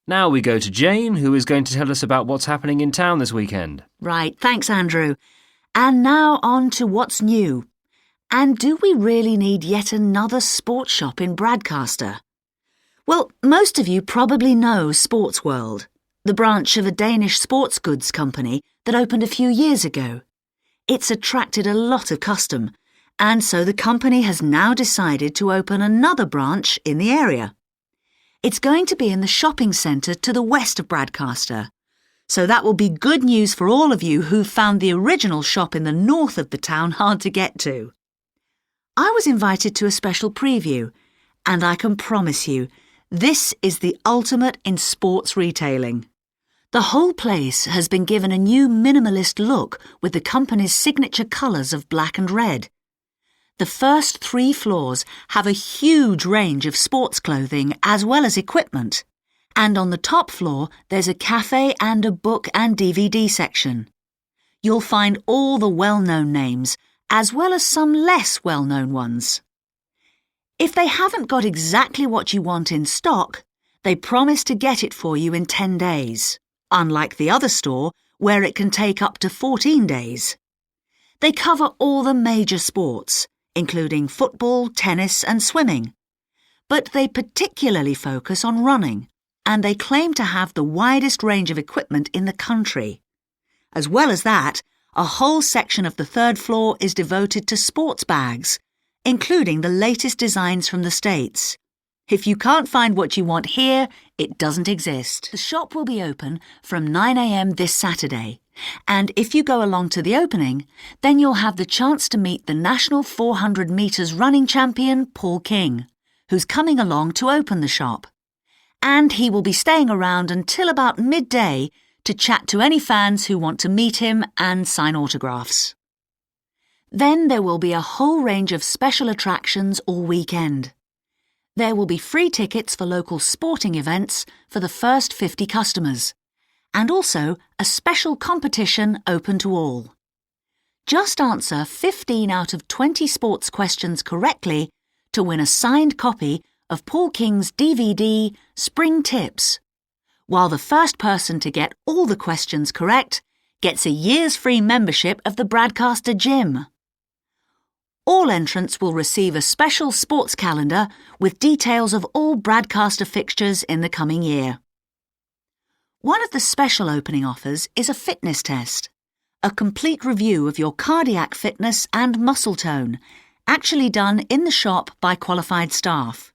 Now we go to Jane, who is going to tell us about what's happening in town this weekend. Right, thanks, Andrew. And now on to what's new. And do we really need yet another sports shop in Bradcaster? Well, most of you probably know Sports World, the branch of a Danish sports goods company that opened a few years ago. It's attracted a lot of custom, and so the company has now decided to open another branch in the area. It's going to be in the shopping centre to the west of Bradcaster, so that will be good news for all of you who found the original shop in the north of the town hard to get to. I was invited to a special preview, and I can promise you, this is the ultimate in sports retailing. The whole place has been given a new minimalist look with the company's signature colours of black and red. The first 3 floors have a huge range of sports clothing as well as equipment. And on the top floor, there's a cafe and a book and DVD section. You'll find all the well-known names, as well as some less well-known ones. If they haven't got exactly what you want in stock, they promise to get it for you in 10 days, unlike the other store, where it can take up to 14 days. They cover all the major sports, including football, tennis and swimming. But they particularly focus on running, and they claim to have the widest range of equipment in the country. As well as that, a whole section of the 3rd floor is devoted to sports bags, including the latest designs from the States. If you can't find what you want here, it doesn't exist. The shop will be open from 9 a.m. this Saturday. And if you go along to the opening, then you'll have the chance to meet the national 400 metres running champion, Paul King, who's coming along to open the shop. And he will be staying around until about midday to chat to any fans who want to meet him and sign autographs. Then there will be a whole range of special attractions all weekend. There will be free tickets for local sporting events for the first 50 customers, and also a special competition open to all. Just answer 15 out of 20 sports questions correctly to win a signed copy of Paul King's DVD, Spring Tips, while the first person to get all the questions correct gets a year's free membership of the Bradcaster Gym. All entrants will receive a special sports calendar with details of all Bradcaster fixtures in the coming year. One of the special opening offers is a fitness test, a complete review of your cardiac fitness and muscle tone, actually done in the shop by qualified staff.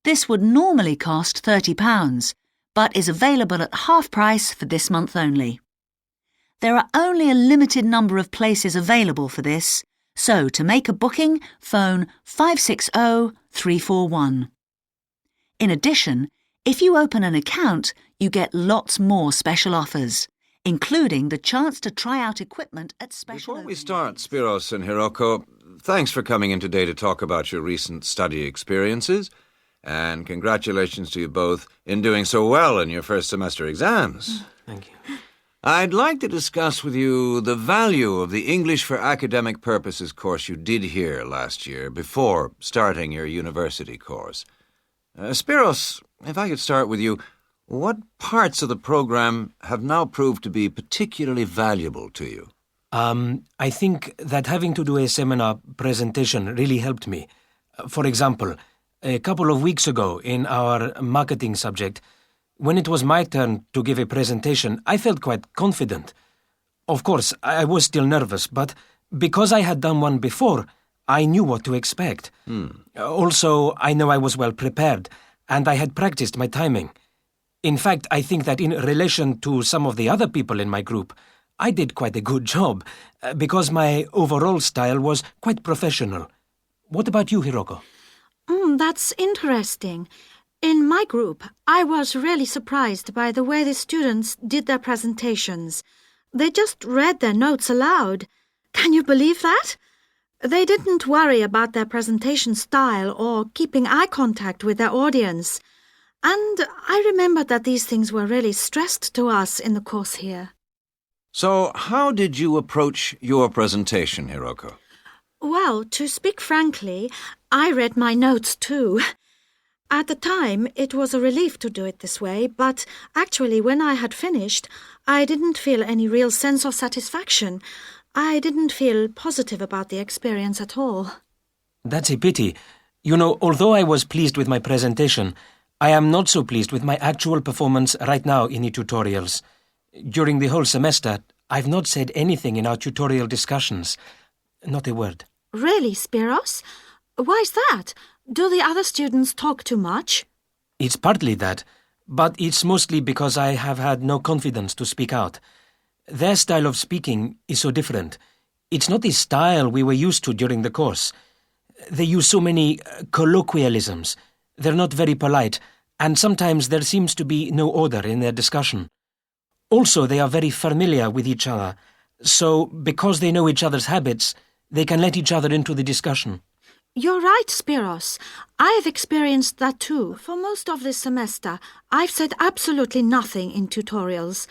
This would normally cost £30, but is available at half price for this month only. There are only a limited number of places available for this, so to make a booking, phone 560 341. In addition, if you open an account, you get lots more special offers, including the chance to try out equipment at special Before we start, Spiros and Hiroko, thanks for coming in today to talk about your recent study experiences, and congratulations to you both in doing so well in your first semester exams. Thank you. I'd like to discuss with you the value of the English for Academic Purposes course you did here last year before starting your university course. Spiros, if I could start with you, what parts of the program have now proved to be particularly valuable to you? I think that having to do a seminar presentation really helped me. For example, a couple of weeks ago in our marketing subject, when it was my turn to give a presentation, I felt quite confident. Of course, I was still nervous, but because I had done one before, I knew what to expect. Also, I know I was well prepared, and I had practiced my timing. In fact, I think that in relation to some of the other people in my group, I did quite a good job, because my overall style was quite professional. What about you, Hiroko? That's interesting. In my group, I was really surprised by the way the students did their presentations. They just read their notes aloud. Can you believe that? They didn't worry about their presentation style or keeping eye contact with their audience. And I remember that these things were really stressed to us in the course here. So, how did you approach your presentation, Hiroko? Well, to speak frankly, I read my notes too. At the time, it was a relief to do it this way, but actually when I had finished, I didn't feel any real sense of satisfaction. I didn't feel positive about the experience at all. That's a pity. You know, although I was pleased with my presentation, I am not so pleased with my actual performance right now in the tutorials. During the whole semester, I've not said anything in our tutorial discussions. Not a word. Really, Spiros? Why's that? Do the other students talk too much? It's partly that, but it's mostly because I have had no confidence to speak out. Their style of speaking is so different. It's not the style we were used to during the course. They use so many colloquialisms. They're not very polite, and sometimes there seems to be no order in their discussion. Also, they are very familiar with each other, so because they know each other's habits, they can let each other into the discussion. You're right, Spiros. I've experienced that too. For most of this semester, I've said absolutely nothing in tutorials.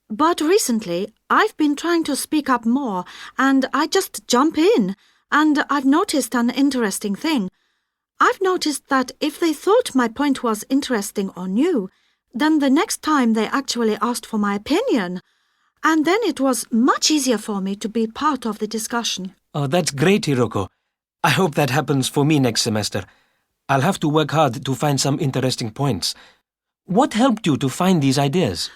But recently, I've been trying to speak up more, and I just jump in. And I've noticed an interesting thing. I've noticed that if they thought my point was interesting or new, then the next time they actually asked for my opinion. And then it was much easier for me to be part of the discussion. Oh, that's great, Hiroko. I hope that happens for me next semester. I'll have to work hard to find some interesting points. What helped you to find these ideas?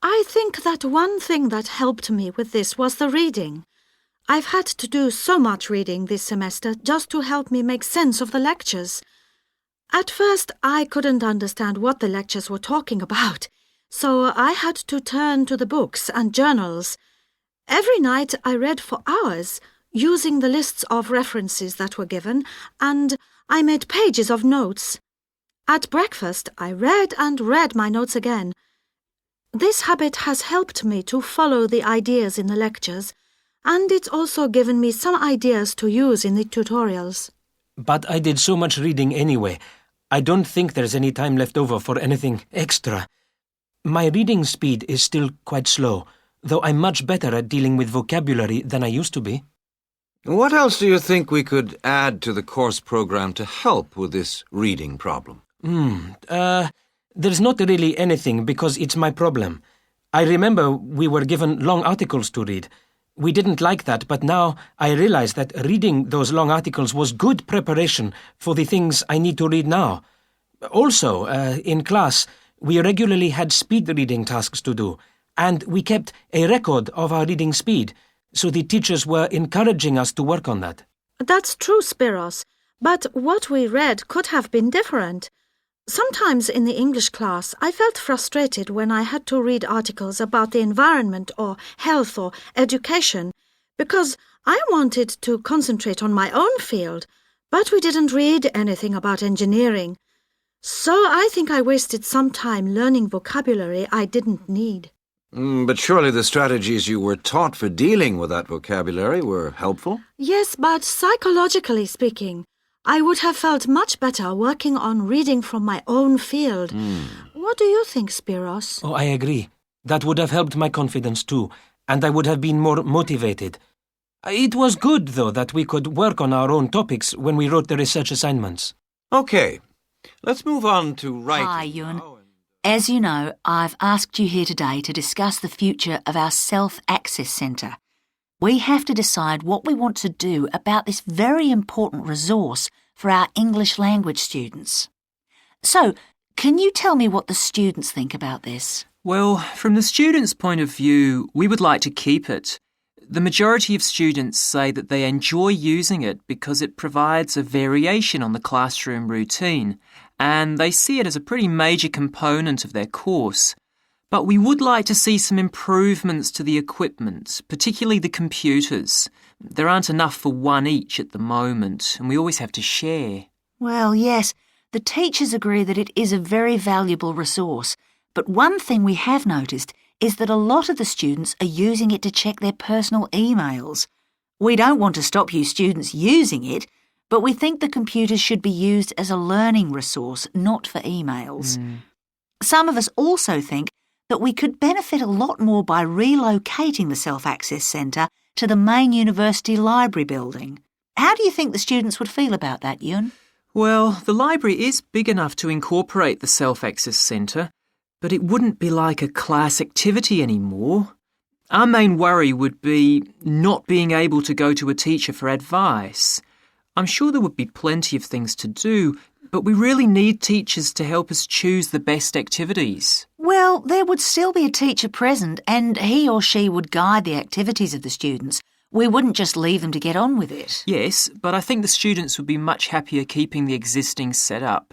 I think that one thing that helped me with this was the reading. I've had to do so much reading this semester just to help me make sense of the lectures. At first, I couldn't understand what the lectures were talking about, so I had to turn to the books and journals. Every night I read for hours, using the lists of references that were given, and I made pages of notes. At breakfast, I read and read my notes again. This habit has helped me to follow the ideas in the lectures, and it's also given me some ideas to use in the tutorials. But I did so much reading anyway. I don't think there's any time left over for anything extra. My reading speed is still quite slow, though I'm much better at dealing with vocabulary than I used to be. What else do you think we could add to the course program to help with this reading problem? There's not really anything because it's my problem. I remember we were given long articles to read. We didn't like that, but now I realize that reading those long articles was good preparation for the things I need to read now. Also, in class, we regularly had speed reading tasks to do, and we kept a record of our reading speed, so the teachers were encouraging us to work on that. That's true, Spiros, but what we read could have been different. Sometimes in the English class, I felt frustrated when I had to read articles about the environment or health or education, because I wanted to concentrate on my own field, but we didn't read anything about engineering. So I think I wasted some time learning vocabulary I didn't need. But surely the strategies you were taught for dealing with that vocabulary were helpful? Yes, but psychologically speaking, I would have felt much better working on reading from my own field. What do you think, Spiros? Oh, I agree. That would have helped my confidence too, and I would have been more motivated. It was good, though, that we could work on our own topics when we wrote the research assignments. Okay, let's move on to writing. Hi, Ewan. As you know, I've asked you here today to discuss the future of our Self-Access Centre. We have to decide what we want to do about this very important resource for our English language students. So, can you tell me what the students think about this? Well, from the students' point of view, we would like to keep it. The majority of students say that they enjoy using it because it provides a variation on the classroom routine, and they see it as a pretty major component of their course. But we would like to see some improvements to the equipment, particularly the computers. There aren't enough for one each at the moment, and we always have to share. Well, yes, the teachers agree that it is a very valuable resource, but one thing we have noticed is that a lot of the students are using it to check their personal emails. We don't want to stop you students using it, but we think the computers should be used as a learning resource, not for emails. Some of us also think that we could benefit a lot more by relocating the Self-Access Centre to the main university library building. How do you think the students would feel about that, Ewan? Well, the library is big enough to incorporate the Self-Access Centre, but it wouldn't be like a class activity anymore. Our main worry would be not being able to go to a teacher for advice. I'm sure there would be plenty of things to do, but we really need teachers to help us choose the best activities. Well, there would still be a teacher present and he or she would guide the activities of the students. We wouldn't just leave them to get on with it. Yes, but I think the students would be much happier keeping the existing setup.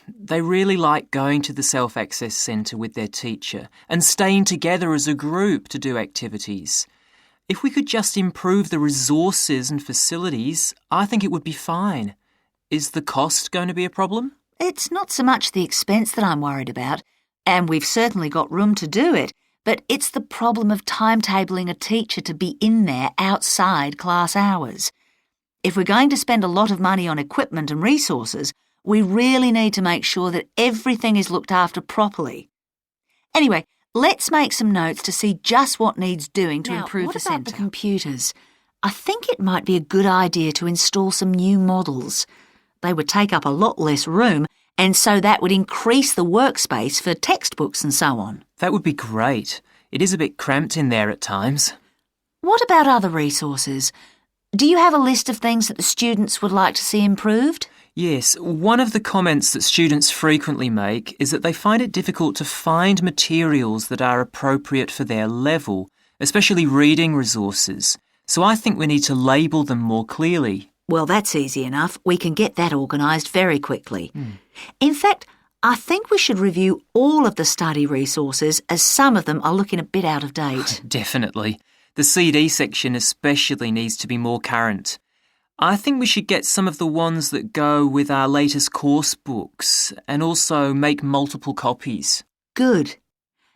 They really like going to the Self-Access Centre with their teacher and staying together as a group to do activities. If we could just improve the resources and facilities, I think it would be fine. Is the cost going to be a problem? It's not so much the expense that I'm worried about, and we've certainly got room to do it, but it's the problem of timetabling a teacher to be in there outside class hours. If we're going to spend a lot of money on equipment and resources, we really need to make sure that everything is looked after properly. Anyway, let's make some notes to see just what needs doing to improve the centre. What about the computers? I think it might be a good idea to install some new models. They would take up a lot less room, and so that would increase the workspace for textbooks and so on. That would be great. It is a bit cramped in there at times. What about other resources? Do you have a list of things that the students would like to see improved? Yes, one of the comments that students frequently make is that they find it difficult to find materials that are appropriate for their level, especially reading resources. So I think we need to label them more clearly. Well, that's easy enough. We can get that organised very quickly. In fact, I think we should review all of the study resources as some of them are looking a bit out of date. Definitely. The CD section especially needs to be more current. I think we should get some of the ones that go with our latest course books and also make multiple copies. Good.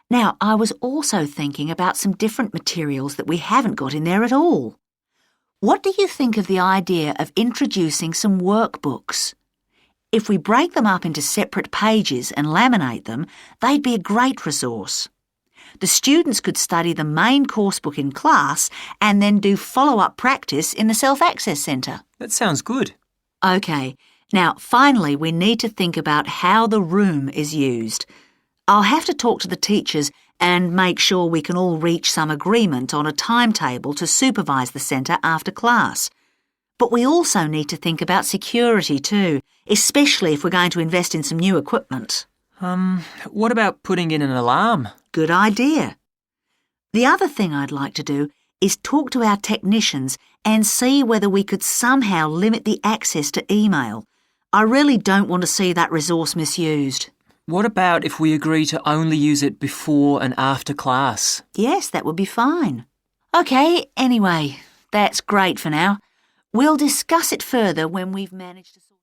Now, I was also thinking about some different materials that we haven't got in there at all. What do you think of the idea of introducing some workbooks? If we break them up into separate pages and laminate them, they'd be a great resource. The students could study the main course book in class and then do follow-up practice in the Self-Access Centre. That sounds good. OK, now finally we need to think about how the room is used. I'll have to talk to the teachers and make sure we can all reach some agreement on a timetable to supervise the centre after class. But we also need to think about security too, especially if we're going to invest in some new equipment. What about putting in an alarm? Good idea. The other thing I'd like to do is talk to our technicians and see whether we could somehow limit the access to email. I really don't want to see that resource misused. What about if we agree to only use it before and after class? Yes, that would be fine. OK, anyway, that's great for now. We'll discuss it further when we've managed to sort